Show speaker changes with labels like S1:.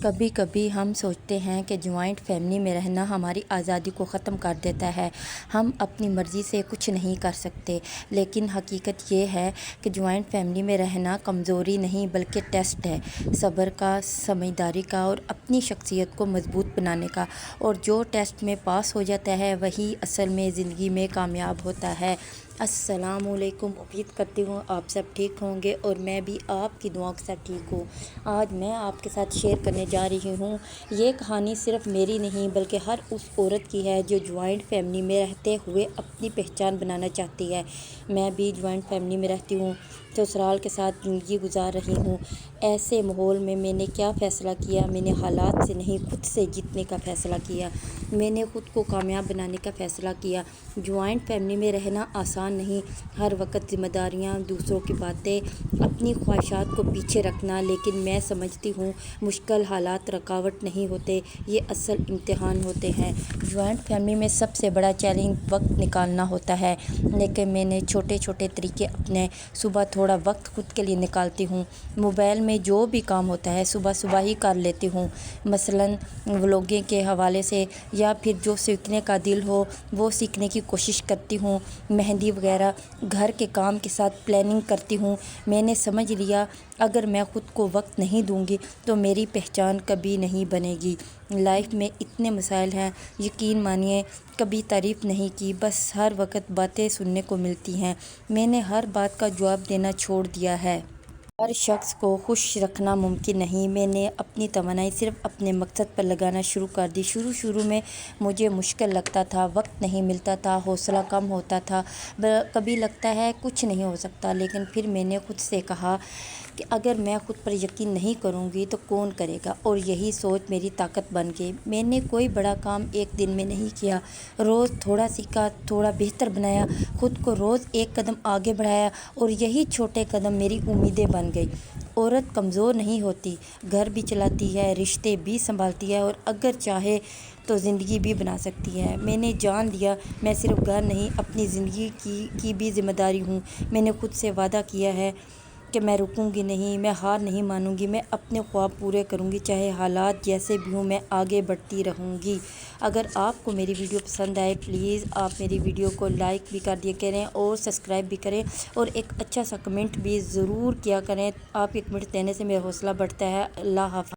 S1: کبھی کبھی ہم سوچتے ہیں کہ جوائنٹ فیملی میں رہنا ہماری آزادی کو ختم کر دیتا ہے، ہم اپنی مرضی سے کچھ نہیں کر سکتے، لیکن حقیقت یہ ہے کہ جوائنٹ فیملی میں رہنا کمزوری نہیں بلکہ ٹیسٹ ہے، صبر کا، سمجھداری کا اور اپنی شخصیت کو مضبوط بنانے کا، اور جو ٹیسٹ میں پاس ہو جاتا ہے وہی اصل میں زندگی میں کامیاب ہوتا ہے۔ السلام علیکم، امید کرتی ہوں آپ سب ٹھیک ہوں گے اور میں بھی آپ کی دعاؤں کے ساتھ ٹھیک ہوں۔ آج میں آپ کے ساتھ شیئر کرنے جا رہی ہوں، یہ کہانی صرف میری نہیں بلکہ ہر اس عورت کی ہے جو جوائنٹ فیملی میں رہتے ہوئے اپنی پہچان بنانا چاہتی ہے۔ میں بھی جوائنٹ فیملی میں رہتی ہوں، سسرال کے ساتھ زندگی گزار رہی ہوں۔ ایسے ماحول میں میں نے کیا فیصلہ کیا؟ میں نے حالات سے نہیں، خود سے جیتنے کا فیصلہ کیا۔ میں نے خود کو کامیاب بنانے کا فیصلہ کیا۔ جوائنٹ فیملی میں رہنا آسان نہیں، ہر وقت ذمہ داریاں، دوسروں کی باتیں، اپنی خواہشات کو پیچھے رکھنا، لیکن میں سمجھتی ہوں مشکل حالات رکاوٹ نہیں ہوتے، یہ اصل امتحان ہوتے ہیں۔ جوائنٹ فیملی میں سب سے بڑا چیلنج وقت نکالنا ہوتا ہے، لیکن میں نے چھوٹے چھوٹے طریقے اپنے۔ صبح تھوڑا وقت خود کے لیے نکالتی ہوں، موبائل میں جو بھی کام ہوتا ہے صبح صبح ہی کر لیتی ہوں، مثلاً ولاگنگ کے حوالے سے، یا پھر جو سیکھنے کا دل ہو وہ سیکھنے کی کوشش کرتی ہوں، مہندی وغیرہ، گھر کے کام کے ساتھ پلاننگ کرتی ہوں۔ میں نے سمجھ لیا اگر میں خود کو وقت نہیں دوں گی تو میری پہچان کبھی نہیں بنے گی۔ لائف میں اتنے مسائل ہیں، یقین مانیے کبھی تعریف نہیں کی، بس ہر وقت باتیں سننے کو ملتی ہیں۔ میں نے ہر بات کا جواب دینا چھوڑ دیا ہے۔ ہر شخص کو خوش رکھنا ممکن نہیں۔ میں نے اپنی توانائی صرف اپنے مقصد پر لگانا شروع کر دی۔ شروع میں مجھے مشکل لگتا تھا، وقت نہیں ملتا تھا، حوصلہ کم ہوتا تھا، کبھی لگتا ہے کچھ نہیں ہو سکتا، لیکن پھر میں نے خود سے کہا کہ اگر میں خود پر یقین نہیں کروں گی تو کون کرے گا، اور یہی سوچ میری طاقت بن گئی۔ میں نے کوئی بڑا کام ایک دن میں نہیں کیا، روز تھوڑا سیکھا، تھوڑا بہتر بنایا، خود کو روز ایک قدم آگے بڑھایا، اور یہی چھوٹے قدم میری امیدیں بن گئی۔ عورت کمزور نہیں ہوتی، گھر بھی چلاتی ہے، رشتے بھی سنبھالتی ہے، اور اگر چاہے تو زندگی بھی بنا سکتی ہے۔ میں نے جان لیا میں صرف گھر نہیں، اپنی زندگی کی بھی ذمہ داری ہوں۔ میں نے خود سے وعدہ کیا ہے کہ میں رکوں گی نہیں، میں ہار نہیں مانوں گی، میں اپنے خواب پورے کروں گی، چاہے حالات جیسے بھی ہوں، میں آگے بڑھتی رہوں گی۔ اگر آپ کو میری ویڈیو پسند آئے پلیز آپ میری ویڈیو کو لائک بھی کر دیا کریں اور سبسکرائب بھی کریں، اور ایک اچھا سا کمنٹ بھی ضرور کیا کریں۔ آپ ایک کمنٹ دینے سے میرا حوصلہ بڑھتا ہے۔ اللہ حافظ۔